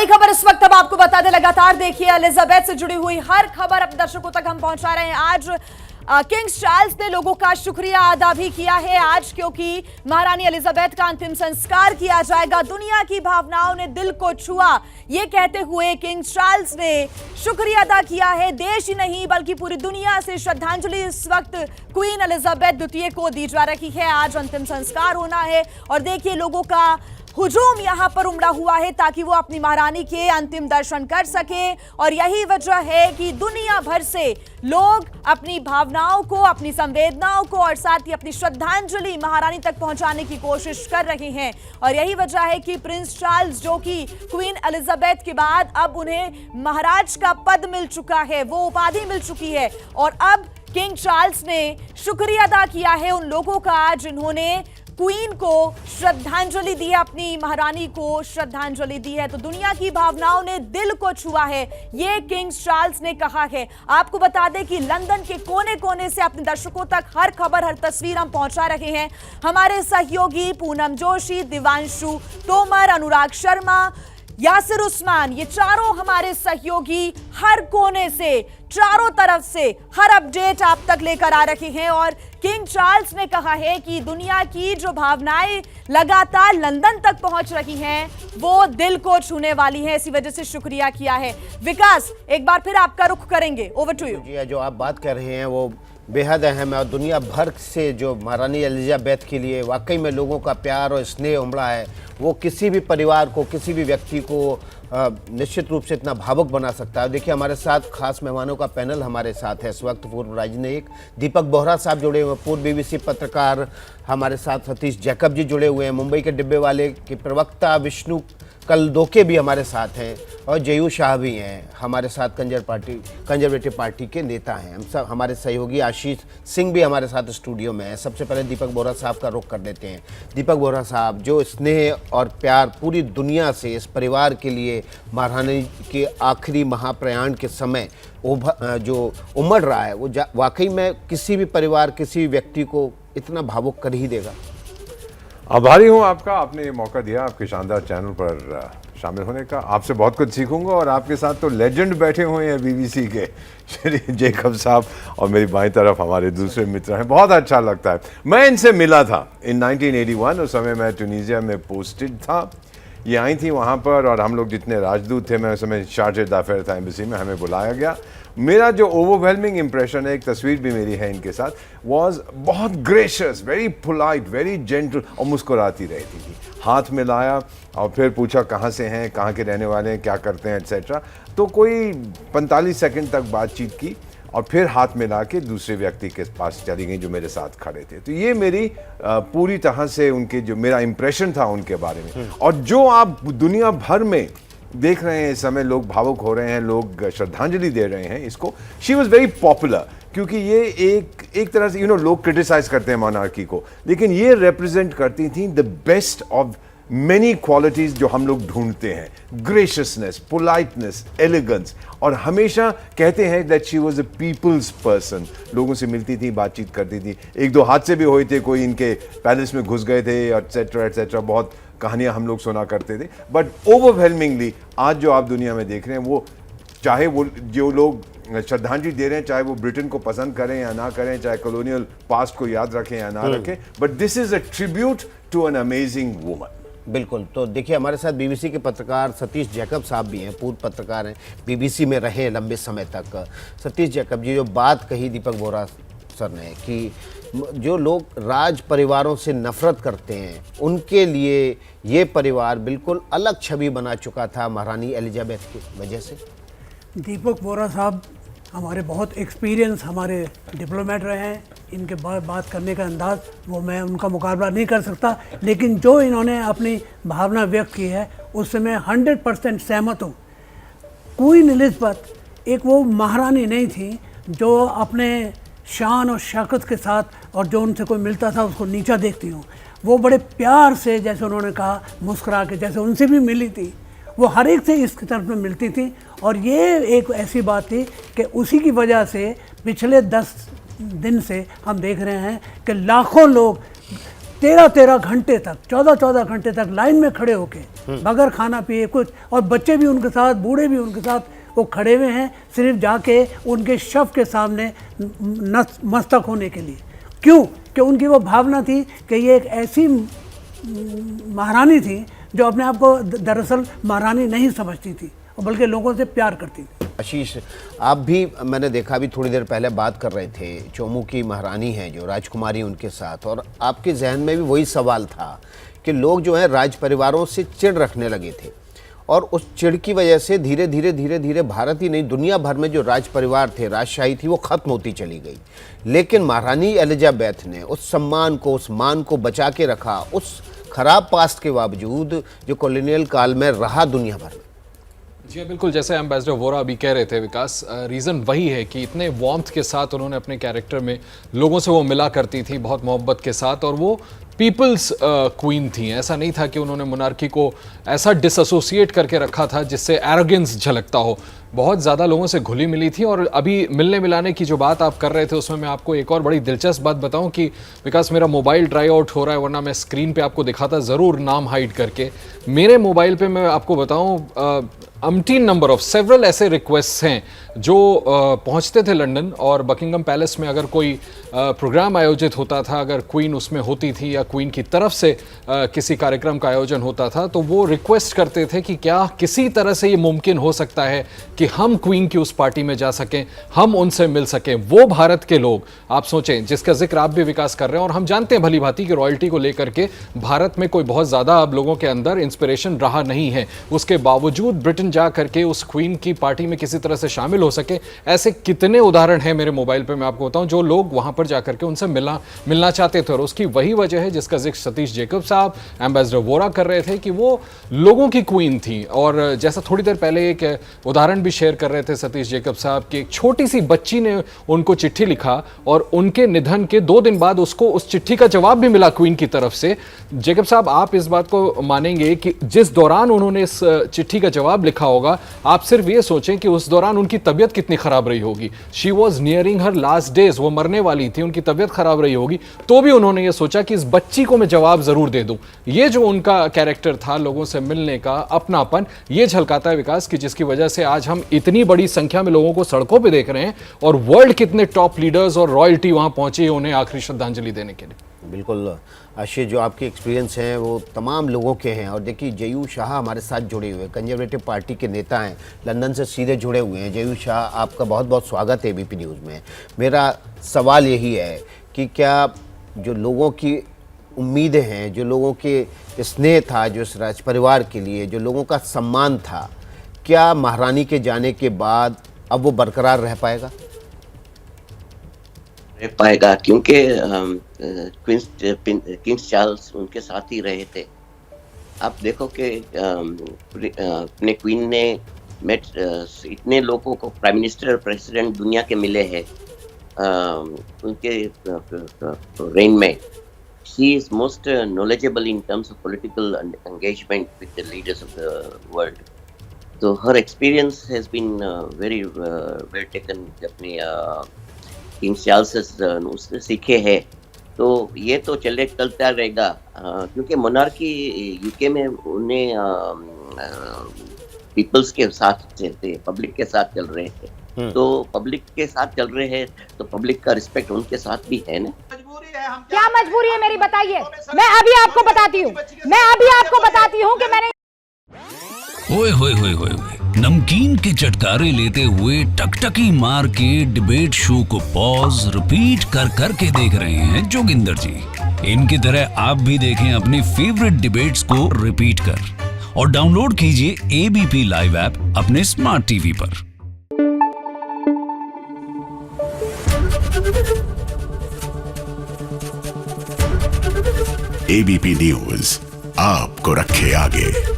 बड़ी खबर इस वक्त अब आपको बता दें, लगातार देखिए एलिजाबेथ से जुड़ी हुई हर खबर अब दर्शकों तक हम पहुंचा रहे हैं। आज किंग्स चार्ल्स ने लोगों का शुक्रिया अदा भी किया है आज, क्योंकि महारानी एलिजाबेथ का अंतिम संस्कार किया जाएगा। दुनिया की भावनाओं ने दिल को छुआ, ये कहते हुए किंग्स चार्ल्स ने शुक्रिया अदा किया है। देश ही नहीं बल्कि पूरी दुनिया से श्रद्धांजलि इस वक्त क्वीन एलिजाबेथ द्वितीय को दी जा रही है। आज अंतिम संस्कार होना है और देखिए लोगों का हुजूम यहां पर उमड़ा हुआ है ताकि वो अपनी महारानी के अंतिम दर्शन कर सके। और यही वजह है कि दुनिया भर से लोग अपनी भावनाओं को, अपनी संवेदनाओं को और साथ ही अपनी श्रद्धांजलि महारानी तक पहुंचाने की कोशिश कर रहे हैं। और यही वजह है कि प्रिंस चार्ल्स, जो कि क्वीन एलिजाबेथ के बाद अब उन्हें महाराज का पद मिल चुका है, वो उपाधि मिल चुकी है, और अब किंग चार्ल्स ने शुक्रिया अदा किया है उन लोगों का जिन्होंने क्वीन को श्रद्धांजलि दी है, अपनी महारानी को श्रद्धांजलि दी है। तो दुनिया की भावनाओं ने दिल को छुआ है, ये किंग्स चार्ल्स ने कहा है। आपको बता दें कि लंदन के कोने कोने से अपने दर्शकों तक हर खबर, हर तस्वीर हम पहुंचा रहे हैं। हमारे सहयोगी पूनम जोशी, दिवांशु तोमर, अनुराग शर्मा, यासिर उस्मान, ये चारों हमारे सहयोगी हर कोने से, चारों तरफ से हर अपडेट आप तक लेकर आ रहे हैं। और किंग चार्ल्स ने कहा है कि दुनिया की जो भावनाएं लगातार लंदन तक पहुंच रही हैं वो दिल को छूने वाली हैं, इसी वजह से शुक्रिया किया है। विकास, एक बार फिर आपका रुख करेंगे, ओवर टू यू। जी, जो आप बात कर रहे हैं वो बेहद अहम है और दुनिया भर से जो महारानी एलिजाबेथ के लिए वाकई में लोगों का प्यार और स्नेह उमड़ा है, वो किसी भी परिवार को, किसी भी व्यक्ति को निश्चित रूप से इतना भावुक बना सकता है। देखिए हमारे साथ खास मेहमानों का पैनल हमारे साथ है इस वक्त। पूर्व राजनयिक दीपक बोहरा साहब जुड़े हुए हैं, पूर्व बीबीसी पत्रकार हमारे साथ सतीश जैकब जी जुड़े हुए हैं, मुंबई के डिब्बे वाले के प्रवक्ता विष्णु कलदोके भी हमारे साथ हैं, और जयू शाह भी हैं हमारे साथ, कंजर्वेटिव पार्टी के नेता हैं। हम सब, हमारे सहयोगी आशीष सिंह भी हमारे साथ स्टूडियो में हैं। सबसे पहले दीपक बोहरा साहब का रुख कर लेते हैं। दीपक बोहरा साहब, जो स्नेह और प्यार पूरी दुनिया से इस परिवार के लिए महारानी के आखिरी महाप्रयाण के समय जो उमड़ रहा है, वो वाकई में किसी भी परिवार, किसी भी व्यक्ति को इतना भावुक कर ही देगा। आभारी हूँ आपका, आपने ये मौका दिया आपके शानदार चैनल पर शामिल होने का। आपसे बहुत कुछ सीखूंगा और आपके साथ तो लेजेंड बैठे हुए हैं बीबीसी के, श्री जेकब साहब, और मेरी बाईं तरफ हमारे दूसरे मित्र हैं। बहुत अच्छा लगता है। मैं इनसे मिला था इन 1981, उस समय मैं ट्यूनीसिया में पोस्टेड था। ये आई थी वहाँ पर और हम लोग जितने राजदूत थे, मैं उस समय चार्ज d'affaires था एम्बेसी में, हमें बुलाया गया। मेरा जो ओवरवेलमिंग इंप्रेशन है, एक तस्वीर भी मेरी है इनके साथ, वाज बहुत gracious, very polite, very gentle, और मुस्कुराती रहती थी। हाथ मिलाया और फिर पूछा कहाँ से हैं, कहाँ के रहने वाले हैं, क्या करते हैं, एट्सेट्रा। तो कोई 45 सेकंड तक बातचीत की और फिर हाथ मिला के दूसरे व्यक्ति के पास चली गई जो मेरे साथ खड़े थे। तो ये मेरी पूरी तरह से उनके, जो मेरा इंप्रेशन था उनके बारे में। और जो आप दुनिया भर में देख रहे हैं इस समय, लोग भावुक हो रहे हैं, लोग श्रद्धांजलि दे रहे हैं इसको। शी वॉज वेरी पॉपुलर, क्योंकि ये एक तरह से लोग क्रिटिसाइज करते हैं मोनार्की को, लेकिन ये रिप्रेजेंट करती थी the best of many qualities जो हम लोग ढूंढते हैं। ग्रेशियसनेस, पोलाइटनेस, एलिगेंस, और हमेशा कहते हैं that she was a people's person. लोगों से मिलती थी, बातचीत करती थी। एक दो हादसे भी हुए थे, कोई इनके पैलेस में घुस गए थे, एटसेट्रा एटसेट्रा, बहुत कहानियां हम लोग सुना करते थे। बट ओवरवेलमिंगली आज जो आप दुनिया में देख रहे हैं, वो चाहे वो जो लोग श्रद्धांजलि दे रहे हैं, चाहे वो ब्रिटेन को पसंद करें या ना करें, चाहे कॉलोनियल पास्ट को याद रखें या ना रखें, but this is a tribute to an amazing woman. बिल्कुल। तो देखिए हमारे साथ बीबीसी के पत्रकार सतीश जैकब साहब भी हैं, पूर्व पत्रकार हैं, बीबीसी में रहे लंबे समय तक। सतीश जैकब जी, जो बात कही दीपक बोहरा सर ने कि जो लोग राज परिवारों से नफरत करते हैं, उनके लिए ये परिवार बिल्कुल अलग छवि बना चुका था महारानी एलिजाबेथ की वजह से। दीपक बोहरा साहब हमारे बहुत एक्सपीरियंस, हमारे डिप्लोमेट रहे हैं। इनके बात करने का अंदाज़, वो मैं उनका मुकाबला नहीं कर सकता, लेकिन जो इन्होंने अपनी भावना व्यक्त की है उससे मैं 100% सहमत हूँ। क्वीन एलिजाबेथ एक वो महारानी नहीं थी जो अपने शान और शौकत के साथ, और जो उनसे कोई मिलता था उसको नीचा देखती हूँ। वो बड़े प्यार से, जैसे उन्होंने कहा, मुस्कुरा के, जैसे उनसे भी मिली थी, वो हर एक से इस तरफ में मिलती थी। और ये एक ऐसी बात थी कि उसी की वजह से पिछले 10 दिन से हम देख रहे हैं कि लाखों लोग 13 घंटे तक, 14 घंटे तक लाइन में खड़े होके बगैर खाना पिए कुछ, और बच्चे भी उनके साथ, बूढ़े भी उनके साथ वो खड़े हुए हैं सिर्फ जाके उनके शव के सामने मस्तक होने के लिए। क्यों? कि उनकी वो भावना थी कि ये एक ऐसी महारानी थी जो अपने आप को दरअसल महारानी नहीं समझती थी, और बल्कि लोगों से प्यार करती थी। आशीष, आप भी, मैंने देखा अभी थोड़ी देर पहले बात कर रहे थे, चोमू की महारानी हैं जो राजकुमारी उनके साथ, और आपके जहन में भी वही सवाल था कि लोग जो है राज परिवारों से चिढ़ रखने लगे थे, और उस चिढ़ की वजह से धीरे धीरे भारत ही नहीं दुनिया भर में जो राज परिवार थे, राजशाही थी, वो खत्म होती चली गई। लेकिन महारानी एलिजाबेथ ने उस सम्मान को, उस मान को बचा के रखा, उस खराब पास्ट के बावजूद जो कॉलोनियल काल में रहा दुनिया भर में। जी बिल्कुल, जैसे एम्बेसडर वोरा अभी कह रहे थे विकास, रीज़न वही है कि इतने वार्मथ के साथ उन्होंने अपने कैरेक्टर में लोगों से वो मिला करती थी बहुत मोहब्बत के साथ, और वो पीपल्स क्वीन थी। ऐसा नहीं था कि उन्होंने मोनार्की को ऐसा डिसएसोसिएट करके रखा था जिससे एरोगेंस झलकता हो। बहुत ज़्यादा लोगों से घुली मिली थी। और अभी मिलने मिलाने की जो बात आप कर रहे थे उसमें मैं आपको एक और बड़ी दिलचस्प बात बताऊं कि विकास, मेरा मोबाइल ड्राई आउट हो रहा है, वरना मैं स्क्रीन पे आपको दिखाता ज़रूर नाम हाइड करके। मेरे मोबाइल पे मैं आपको बताऊं अमटीन नंबर ऑफ सेवरल ऐसे रिक्वेस्ट हैं जो पहुंचते थे लंदन, और बकिंगम पैलेस में अगर कोई प्रोग्राम आयोजित होता था, अगर क्वीन उसमें होती थी या क्वीन की तरफ से किसी कार्यक्रम का आयोजन होता था, तो वो रिक्वेस्ट करते थे कि क्या किसी तरह से ये मुमकिन हो सकता है कि हम क्वीन की उस पार्टी में जा सकें, हम उनसे मिल सकें। वो भारत के लोग, आप सोचें, जिसका जिक्र आप भी विकास कर रहे हैं, और हम जानते हैं भली भांति कि रॉयल्टी को लेकर के भारत में कोई बहुत ज़्यादा अब लोगों के अंदर इंस्पिरेशन रहा नहीं है, उसके बावजूद ब्रिटेन जा करके उस क्वीन की पार्टी में किसी तरह से शामिल हो सके। ऐसे कितने उदाहरण हैं मेरे मोबाइल पे, मैं आपको बताऊं, जो लोग वहां पर जाकर के उनसे मिलना चाहते थे। और उसकी वही वजह है जिसका जिक्र सतीश जेकब साहब, एम्बेसडर वोरा कर रहे थे कि वो लोगों की क्वीन थी। और जैसा थोड़ी देर पहले एक उदाहरण भी शेयर कर रहे थे सतीश जेकब साहब कि एक छोटी सी बच्ची ने उनको चिट्ठी लिखा, और उनके निधन के 2 दिन बाद उसको उस चिट्ठी का जवाब भी मिला क्वीन की तरफ से। जेकब साहब, आप इस बात को मानेंगे कि जिस दौरान उन्होंने इस चिट्ठी का जवाब लिखा होगा, आप सिर्फ ये सोचें कि उस दौरान उनकी तबीयत कितनी खराब रही होगी। She was nearing her last days, वो मरने वाली थी, उनकी तबीयत खराब रही होगी, तो भी उन्होंने ये सोचा कि इस बच्ची को मैं जवाब जरूर दे दूं। ये जो उनका कैरेक्टर था, लोगों से मिलने का अपनापन, ये झलकाता है विकास की जिसकी वजह से आज हम इतनी बड़ी संख्या में लोगों को सड़कों पे देख रहे हैं, और वर्ल्ड कितने टॉप लीडर्स और रॉयल्टी वहां पहुंची है उन्हें आखिरी श्रद्धांजलि देने के लिए। बिल्कुल आशीष, जो आपके एक्सपीरियंस हैं वो तमाम लोगों के हैं। और देखिए, जयू शाह हमारे साथ जुड़े हुए, कंजर्वेटिव पार्टी के नेता हैं, लंदन से सीधे जुड़े हुए हैं। जयू शाह, आपका बहुत बहुत स्वागत है एबीपी न्यूज़ में। मेरा सवाल यही है कि क्या जो लोगों की उम्मीदें हैं, जो लोगों के स्नेह था, जो इस राज परिवार के लिए जो लोगों का सम्मान था, क्या महारानी के जाने के बाद अब वो बरकरार रह पाएगा? पाएगा, क्योंकि किंग्स चार्ल्स उनके साथ ही रहे थे। आप देखो कि अपने क्वीन ने मेट इतने लोगों को, प्राइम मिनिस्टर और प्रेसिडेंट दुनिया के मिले हैं उनके रेन में। She is most knowledgeable in terms of political engagement with the leaders of the world. तो her experience has been very well taken. अपनी किंग्स चार्ल्स उससे सीखे हैं, तो ये तो चलता रहेगा, क्योंकि मोनार्की यूके में उन्हें पीपल्स के साथ चलते, पब्लिक के साथ चल रहे हैं। तो पब्लिक के साथ चल रहे हैं तो पब्लिक का रिस्पेक्ट उनके साथ भी है ना। क्या मजबूरी है मेरी, बताइए। मैं अभी आपको बताती हूँ कि मैंने ओए होए होए होए, नमकीन के चटकारे लेते हुए टकटकी मार के डिबेट शो को पॉज रिपीट कर करके देख रहे हैं जोगिंदर जी। इनकी तरह आप भी देखें अपने फेवरेट डिबेट्स को रिपीट कर, और डाउनलोड कीजिए एबीपी लाइव ऐप अपने स्मार्ट टीवी पर। एबीपी न्यूज आपको रखे आगे।